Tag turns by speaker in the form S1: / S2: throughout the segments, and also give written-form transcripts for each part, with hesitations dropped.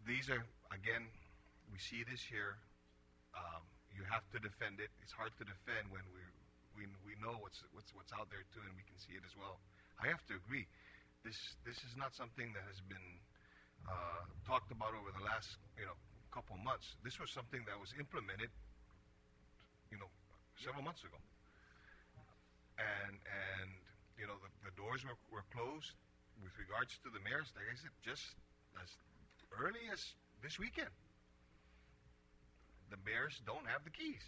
S1: these are, again, we see this here. You have to defend it. It's hard to defend when we know what's out there too, and we can see it as well. I have to agree. This is not something that has been talked about over the last couple months. This was something that was implemented several months ago, and the doors were closed with regards to the mayors. Like I said, just as early as this weekend. The mayors don't have the keys.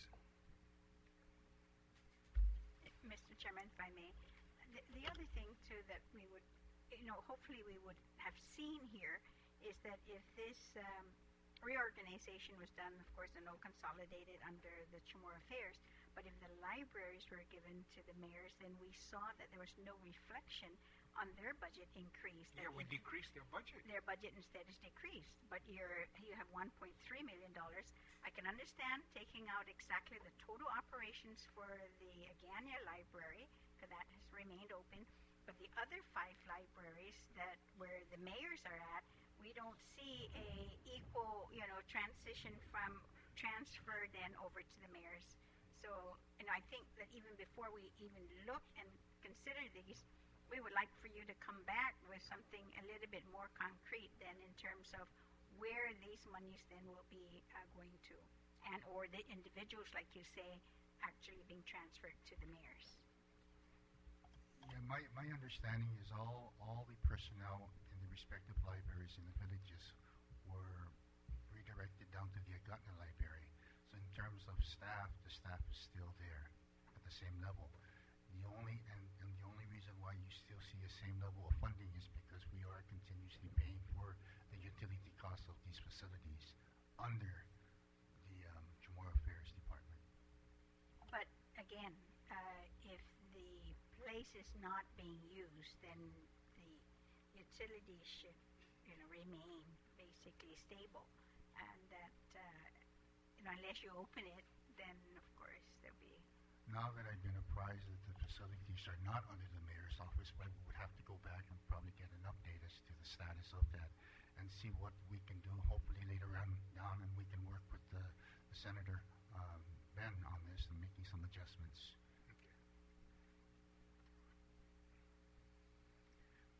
S2: Mr. Chairman, if I may, the other thing too that we would, hopefully we would have seen here is that if this reorganization was done, of course, and all consolidated under the Chamorro Affairs, but if the libraries were given to the mayors, then we saw that there was no reflection on their budget increase.
S3: Yeah, we decreased their budget.
S2: Their budget instead is decreased, but you have $1.3 million. I can understand taking out exactly the total operations for the Hagatna library, because that has remained open, but the other 5 libraries where the mayors are at, we don't see a equal, transition from transfer then over to the mayors. So, I think that even before we even look and consider these, we would like for you to come back with something a little bit more concrete than in terms of where these monies then will be going to, and or the individuals, like you say, actually being transferred to the mayors.
S4: Yeah, my understanding is all the personnel in the respective libraries in the villages were redirected down to the Hagatna library. So in terms of staff, the staff is still there at the same level. The only reason why you still see the same level of funding is because we are continuously paying for the utility costs of these facilities under the Chamorro Affairs Department.
S2: But again, if the place is not being used, then the utilities should, remain basically stable, and that unless you open it, then of course there'll be.
S4: Now that I've been apprised that the facilities are not under the mayor's office, but we would have to go back and probably get an update as to the status of that and see what we can do, hopefully later on down, and we can work with the Senator Ben on this and making some adjustments.
S3: Okay.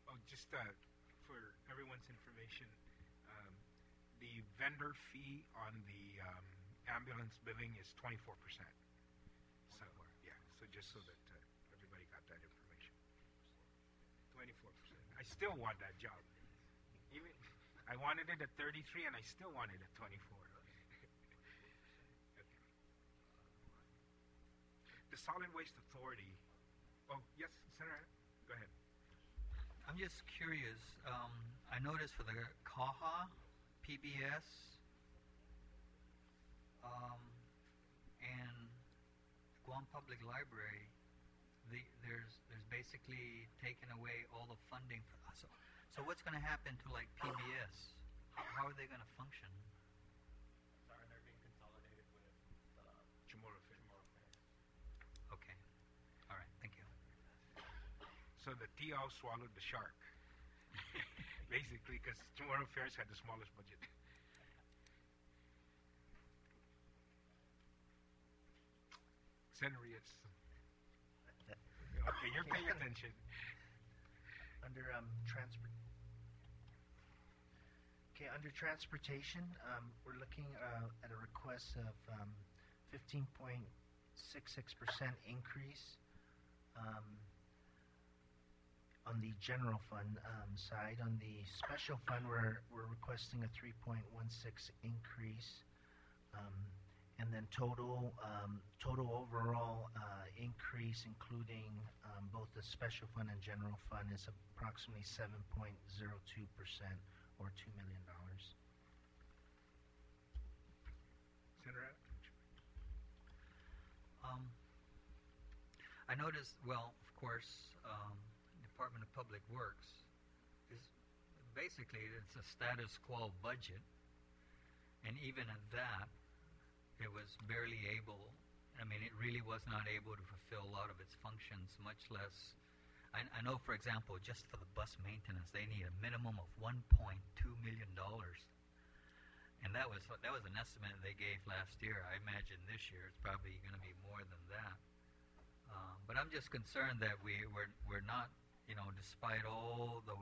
S3: Well, just for everyone's information, the vendor fee on the ambulance billing is 24%. So, yeah, so just so that everybody got that information. 24%. I still want that job. Even I wanted it at 33, and I still want it at 24. Okay. The Solid Waste Authority. Oh, yes, Senator, go ahead.
S5: I'm just curious. I noticed for the CAHA, PBS, and Guam Public Library, there's basically taken away all the funding for us. So what's going to happen to like PBS? How are they going to function?
S6: Sorry, they're being consolidated with
S3: Chamorro Affairs.
S5: Okay. All right. Thank you.
S3: So the TO swallowed the shark, basically, because Chamorro Affairs had the smallest budget. Senator, yes. Okay, you're paying attention.
S7: Under transportation, we're looking at a request of 15.66% increase on the general fund side. On the special fund, we're requesting a 3.16 increase. And then total overall increase, including both the special fund and general fund, is approximately 7.02%, or $2 million.
S3: Senator?
S5: I noticed, well, of course, Department of Public Works is basically, it's a status quo budget, and even at that, it was barely able, it really was not able to fulfill a lot of its functions, much less, I know, for example, just for the bus maintenance, they need a minimum of $1.2 million. And that was an estimate they gave last year. I imagine this year it's probably going to be more than that. But I'm just concerned that we're not, despite all the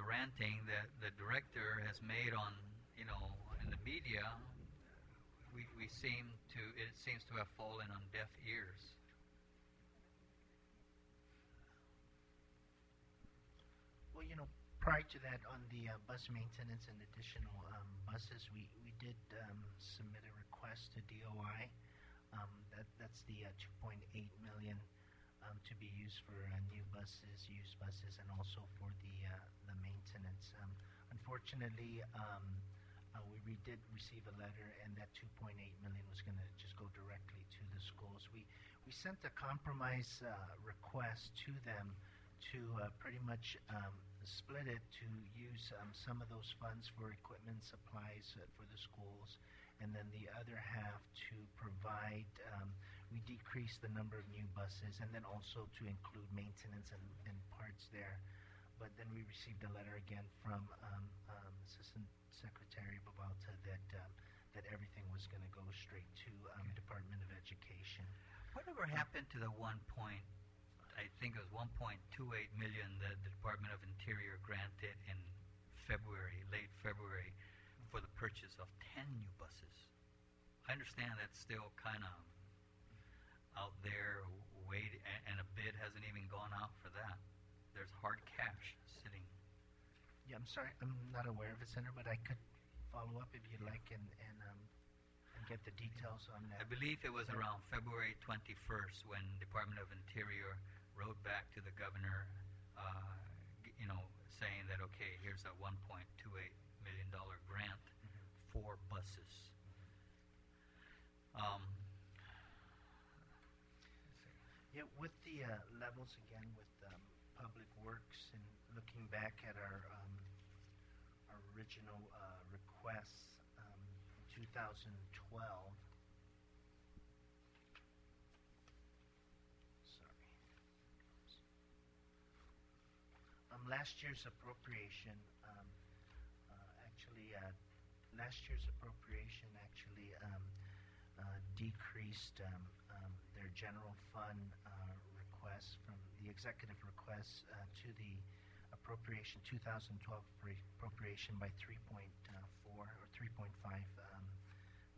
S5: ranting that the director has made on, in the media, it seems to have fallen on deaf ears.
S7: Well, prior to that, on the bus maintenance and additional buses, we did submit a request to DOI. That's the 2.8 million to be used for new buses, used buses, and also for the maintenance. Unfortunately, we did receive a letter, and that 2.8 million was going to just go directly to the schools. We sent a compromise request to them to pretty much split it to use some of those funds for equipment supplies for the schools, and then the other half to provide, we decreased the number of new buses, and then also to include maintenance and parts there. But then we received a letter again from Assistant Secretary Babalta that everything was going to go straight to Department of Education.
S5: Whatever happened to the I think it was 1.28 million that the Department of Interior granted in late February, for the purchase of 10 new buses? I understand that's still kind of out there, and a bid hasn't even gone out for that. There's hard cash sitting.
S7: Yeah, I'm sorry, I'm not aware of it, Senator, but I could follow up if you'd like and get the details on that.
S5: I believe it was around February 21st when Department of Interior wrote back to the governor, saying that, okay, here's a $1.28 million grant for buses.
S7: Yeah, with the levels again with Public Works, and looking back at our original requests in 2012. Last year's appropriation decreased their general fund request from the executive request to the appropriation 2012 appropriation by 3.4 or 3.5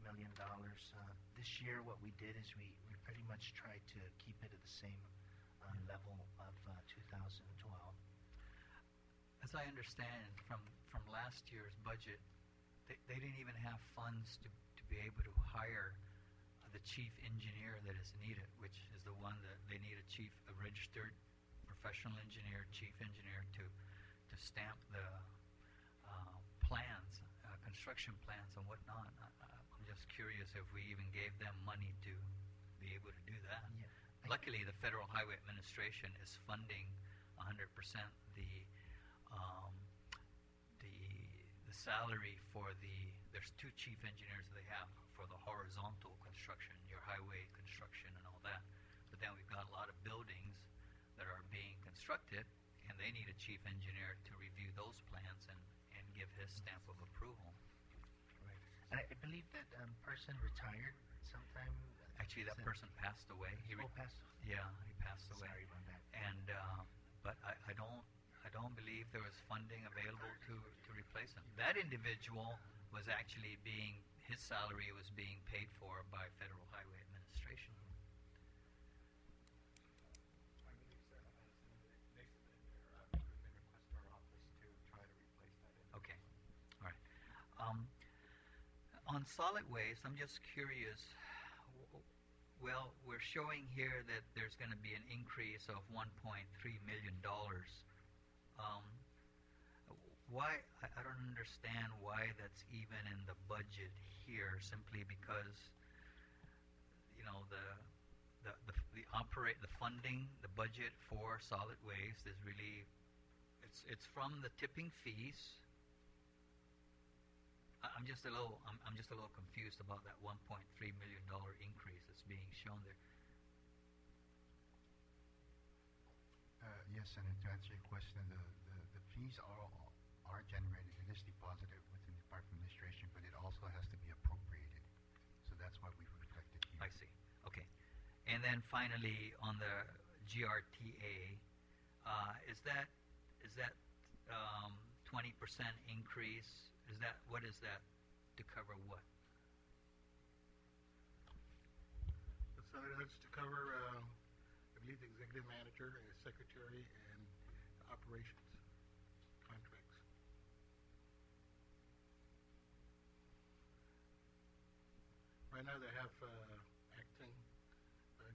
S7: million dollars. This year, what we did is we pretty much tried to keep it at the same level of 2012.
S5: As I understand from last year's budget, they didn't even have funds to be able to hire the chief engineer that is needed, which is the one that they need a registered professional engineer, chief engineer to stamp the plans, construction plans and whatnot. I'm just curious if we even gave them money to be able to do that.
S7: Yeah.
S5: Luckily, the Federal Highway Administration is funding 100% the salary for there's two chief engineers they have for the horizontal construction, your highway construction and all that. But then we've got a lot of buildings that are being constructed, and they need a chief engineer to review those plans and give his stamp of approval.
S7: Right. I believe that person retired sometime.
S5: Actually, that person passed away.
S7: Passed.
S5: Yeah, he passed away.
S7: Sorry about that.
S5: And but I don't believe there was funding available to replace him. That individual was actually his salary was being paid for by Federal Highway Administration.
S6: I believe Sarah has they submitted their recruitment request to our office to try to replace that.
S5: Okay, all right. On solid waste, I'm just curious. Well, we're showing here that there's going to be an increase of $1.3 million. Why? I don't understand why that's even in the budget here. Simply because, the funding, the budget for solid waste is really, it's from the tipping fees. I'm just a little confused about that $1.3 million increase that's being shown there.
S4: Yes, Senator, to answer your question, the fees are generated. It is deposited within the Department
S5: And then finally, on the GRTA, is that 20% increase? What is that to cover what?
S8: That's to cover, I believe, the executive manager, secretary, and operations contracts. Right now, they have acting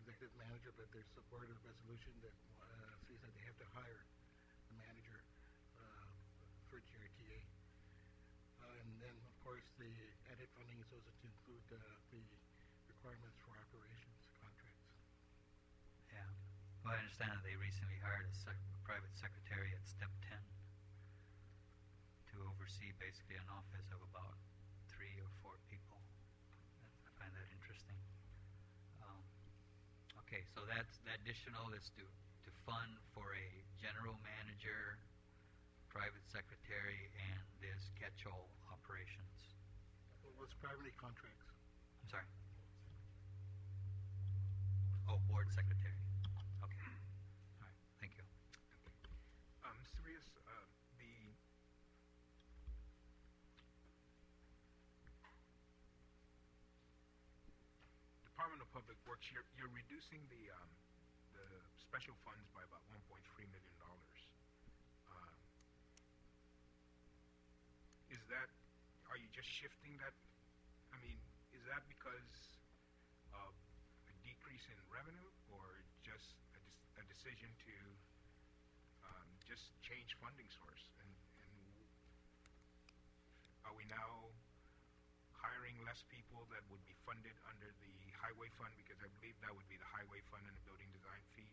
S8: executive manager, but there's a board of resolution that says that they have to hire the manager for GRTA. And then, of course, the added funding is also to include the requirements for operations contracts.
S5: Yeah. Well, I understand that they recently hired a private secretary at step 10 to oversee basically an office of about 3 or 4 people. I find that interesting. Okay, so that additional is to fund for a general manager, private secretary, and this catch-all operations.
S8: Well, it's primarily contracts.
S5: I'm sorry. Oh, board secretary. Okay. All right. Thank you.
S3: Mr. Rios, the Department of Public Works, you're reducing the special funds by about $1.3 million. Are you just shifting that? I mean, is that because of a decrease in revenue, or just a decision to just change funding source? And are we now hiring less people that would be funded under the highway fund, because I believe that would be the highway fund and the building design fee?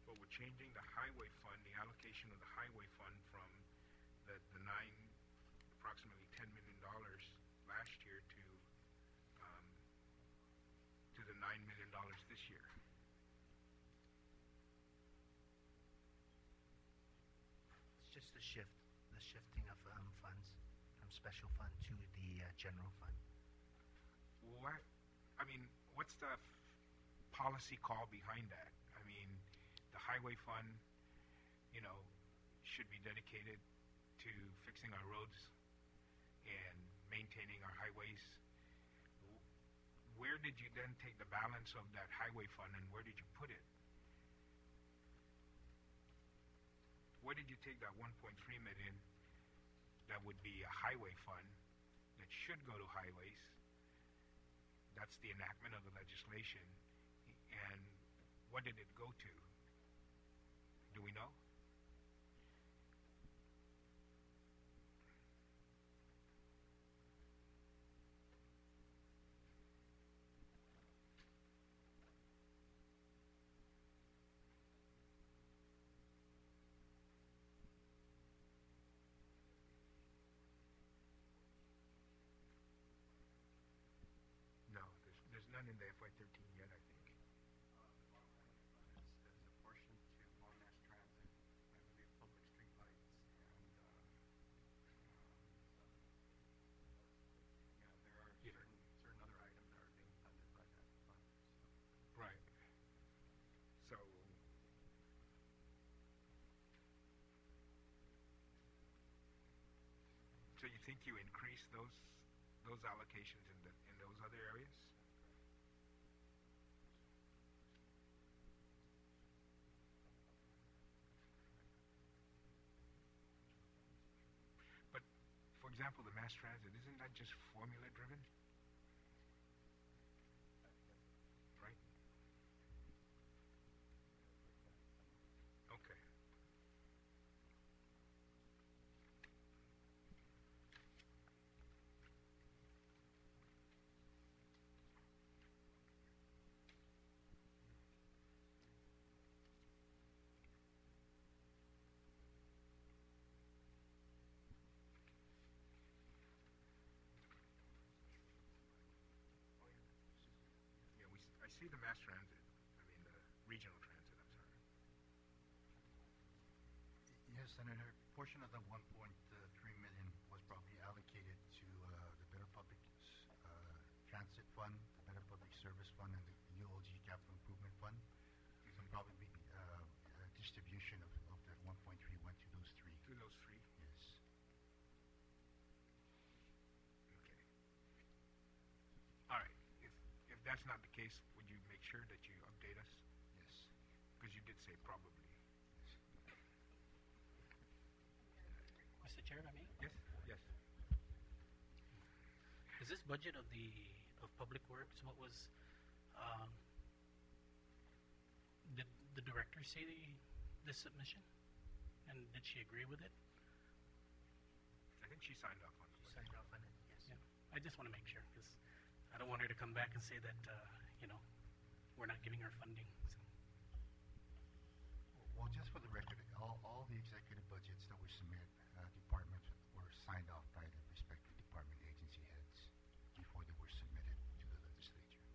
S3: But we're changing the highway fund, the allocation of the highway fund from the approximately $10 million last year to the $9 million this year.
S7: It's just the shifting of funds from special fund to the general fund.
S3: What's the policy call behind that? I mean, the highway fund, should be dedicated to fixing our roads and maintaining our highways. Where did you then take the balance of that highway fund, and where did you put it? Where did you take that 1.3 million that would be a highway fund that should go to highways? That's the enactment of the legislation. And what did it go to? Do we know? No, there's none in the FY13 yet, I think.
S6: There's a portion to Guam Mass Transit, I believe public street lights, and there are certain other items that are being funded by that fund.
S3: Right. So, you think you increase those allocations in those other areas? But, for example, the mass transit, isn't that just formula driven? Right? Okay. I see the mass transit. I mean, the regional transit, I'm sorry.
S4: Yes, Senator. Portion of the 1.3 million was probably allocated to the Better Public Transit Fund, the Better Public Service Fund, and the UOG Capital Improvement Fund. So probably a distribution of the 1.3 went to those three.
S3: To those three?
S4: Yes.
S3: Okay. All right. If that's not the case, would you make sure that you update us?
S4: Yes.
S3: Because you did say probably.
S9: Mr. Chair, if I may?
S3: Yes? Yes.
S9: Is this budget of Public Works what was, did the director see this submission? And did she agree with it?
S3: I think she signed off on it.
S7: She signed off on it, yes.
S9: Yeah. I just want to make sure, because I don't want her to come back and say that, we're not giving her funding. So.
S4: Well, just for the record, all the executive budgets that were submitted, departments were signed off by the respective department agency heads before they were submitted to the legislature.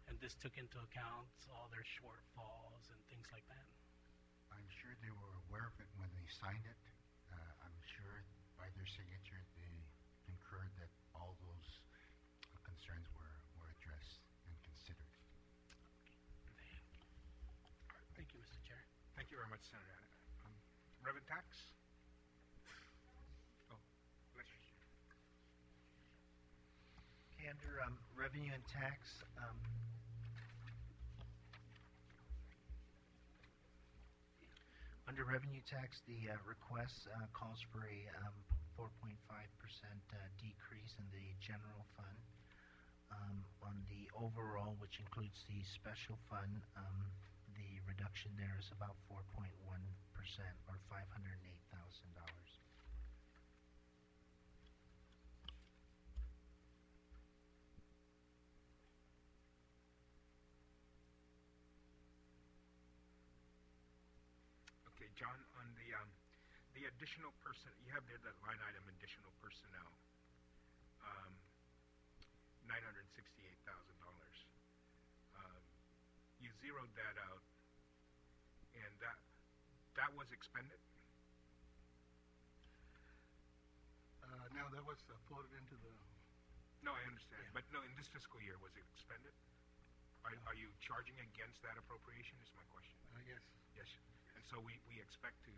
S9: And this took into account all their shortfalls and things like that?
S4: I'm sure they were aware of it when they signed it. I'm sure by their signature they concurred that all those concerns were addressed and considered.
S9: Thank you, Mr. Chair.
S3: Thank you very much, Senator. Revenue tax? Oh, bless you.
S7: Okay, under revenue and tax, under revenue tax, the request calls for a 4.5% decrease in the general fund. On the overall, which includes the special fund, the reduction there is about 4.1% or $508,000.
S3: Okay, John, on the additional person, you have there that line item additional personnel, $968,000. You zeroed that out, and that was expended?
S8: No, that was floated into the,
S3: No, I understand, but no, in this fiscal year, was it expended? Are you charging against that appropriation, is my question?
S8: yes.
S3: Yes, and so we expect to,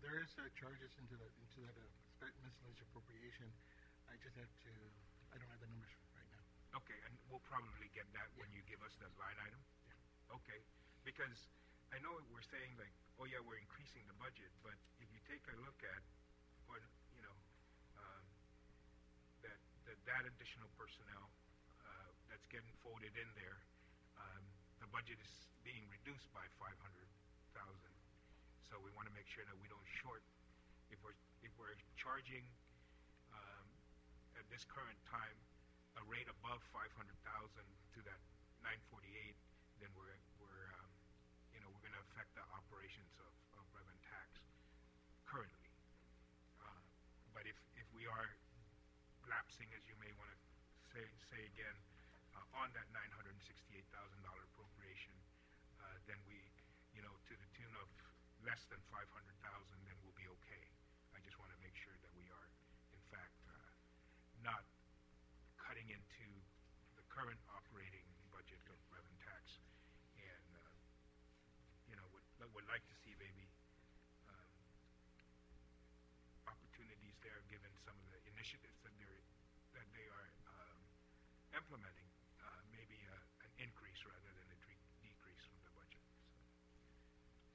S8: There is charges into that miscellaneous appropriation. I just have to, I don't have the numbers right now.
S3: okay, and we'll probably get that when you give us that line item?
S8: Yeah.
S3: Okay, because I know we're saying like, oh yeah, we're increasing the budget, but if you take a look at what, that additional personnel that's getting folded in there, the budget is being reduced by 500,000. So we want to make sure that we don't short. If we're charging at this current time a rate above 500,000 to that 948, then we're going to affect the operations of revenue tax currently. But if we are lapsing, as you may want to say again, on that $968,000 appropriation, then we, to the tune of less than 500,000, then we'll be okay. I just want to make sure that we are, in fact, not cutting into the current operating budget of revenue tax, and would like to see maybe opportunities there, given some of the initiatives that they are implementing, maybe an increase rather than a decrease from the budget.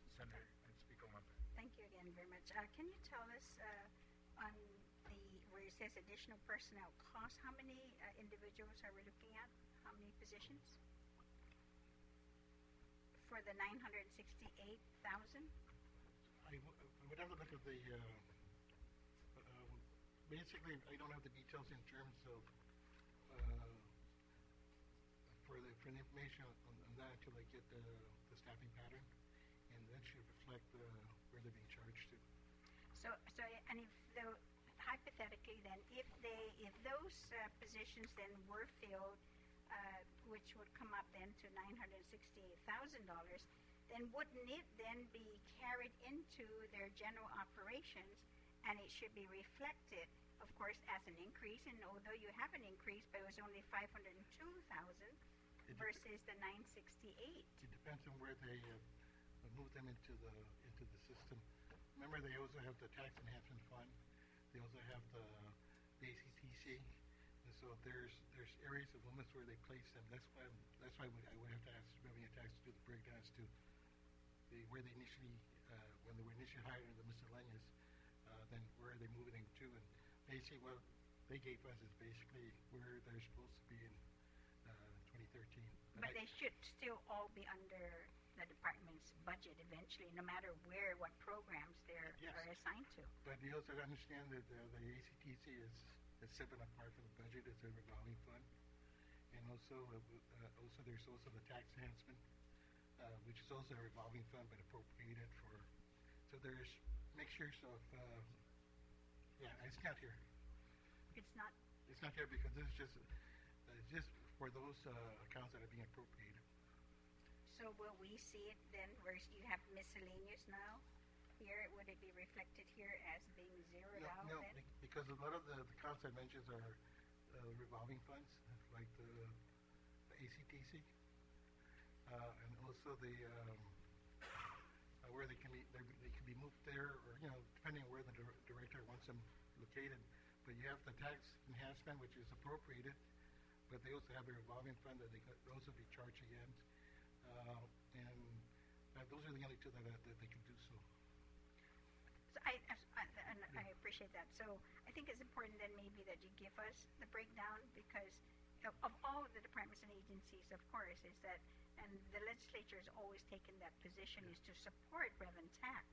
S3: So, Senator, and Speaker Wampa.
S2: Thank you again very much. Can you tell us on where it says additional personnel costs, how many individuals are we looking at? How many positions? For the 968,000?
S8: I would have to look at the, basically, I don't have the details in terms of, for the information on that until I get the staffing pattern, and that should reflect where they're being charged to.
S2: So, and hypothetically then, if those positions then were filled, which would come up then to $968,000, then wouldn't it then be carried into their general operations and it should be reflected, of course, as an increase. And although you have an increase, but it was only 502,000 versus the 968.
S8: It depends on where they move them into the system. Remember, they also have the tax enhancement fund. They also have the ACTC. And so there's areas of limits where they place them. That's why I would have to ask revenue tax to do the breakdown as to where they initially when they were initially hired in the miscellaneous, then where are they moving them to? And basically, what they gave us is basically where they're supposed to be in 2013.
S2: But they should still all be under the department's budget eventually, no matter what programs they're are assigned to.
S8: But you also understand that the ACTC is separate apart from the budget. It's a revolving fund, and also there's also the tax enhancement, which is also a revolving fund but appropriated for. So there's mixtures of. It's not here.
S2: It's not.
S8: It's not here because this is just for those accounts that are being appropriated.
S2: So will we see it then where you have miscellaneous now? Here, would it be reflected here as being zeroed out
S8: No,
S2: then?
S8: because a lot of the accounts I mentioned are revolving funds, like the ACTC, and also the where they can be moved there, or depending on where the director wants them located. But you have the tax enhancement, which is appropriated, but they also have a revolving fund that they could also be charged against, and those are the only two that they can do so.
S2: So I appreciate that. So I think it's important then maybe that you give us the breakdown, because of all the departments and agencies, of course, is that, and the legislature has always taken that position, is to support rev and tax,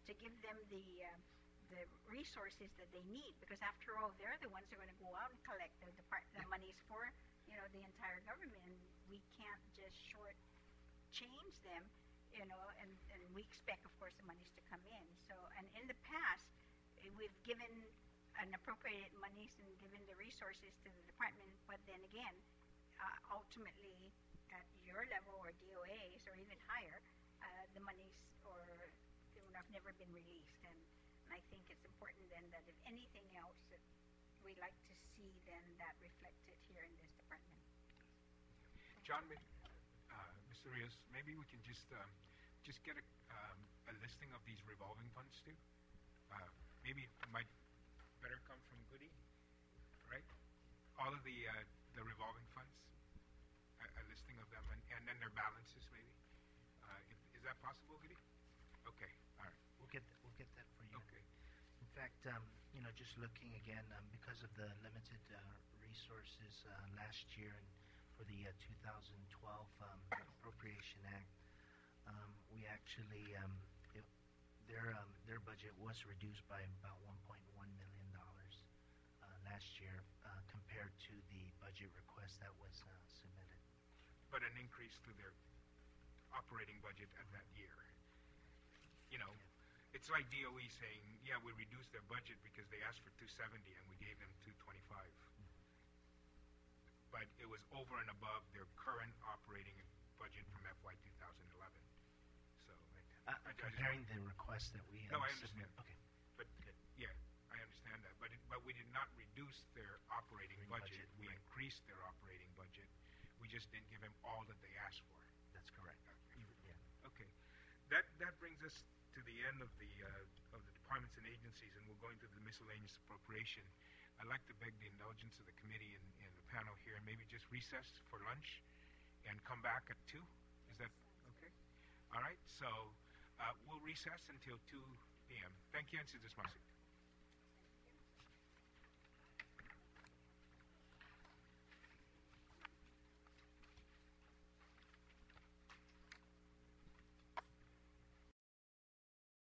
S2: to give them the resources that they need, because after all, they're the ones who are going to go out and collect the monies for the entire government, and we can't just short-change them, and we expect, of course, the monies to come in. So, and in the past, we've given and appropriated monies and given the resources to the department, but then again, ultimately, at your level or DOAs or even higher, the monies have never been released, and I think it's important then that if anything else that we'd like to see, then that reflected here in this department.
S3: John, Mr. Rios, maybe we can just get a listing of these revolving funds too. Maybe it might better come from Goody, right? All of the revolving funds, a listing of them, and then their balances maybe. Is that possible, Goody? Okay, all right.
S7: We'll get that for you.
S3: Okay.
S7: In fact, just looking again, because of the limited resources last year and for the 2012 Appropriation Act, we actually their budget was reduced by about $1.1 million last year compared to the budget request that was submitted.
S3: But an increase to their operating budget at that year. It's like DOE saying, yeah, we reduced their budget because they asked for 270 and we gave them 225. But it was over and above their current operating budget from FY 2011. So
S7: comparing the request that we
S3: no, I understand.
S7: Okay,
S3: but
S7: good.
S3: Yeah, I understand that. But we did not reduce their operating budget. We
S7: right.
S3: increased their operating budget. We just didn't give them all that they asked for.
S7: That's correct.
S3: Okay, that brings us to the end of the departments and agencies, and we'll go into the miscellaneous appropriation. I'd like to beg the indulgence of the committee and the panel here, and maybe just recess for lunch and come back at 2. Is that okay? All right, so we'll recess until 2 p.m. Thank you, and se desmasi.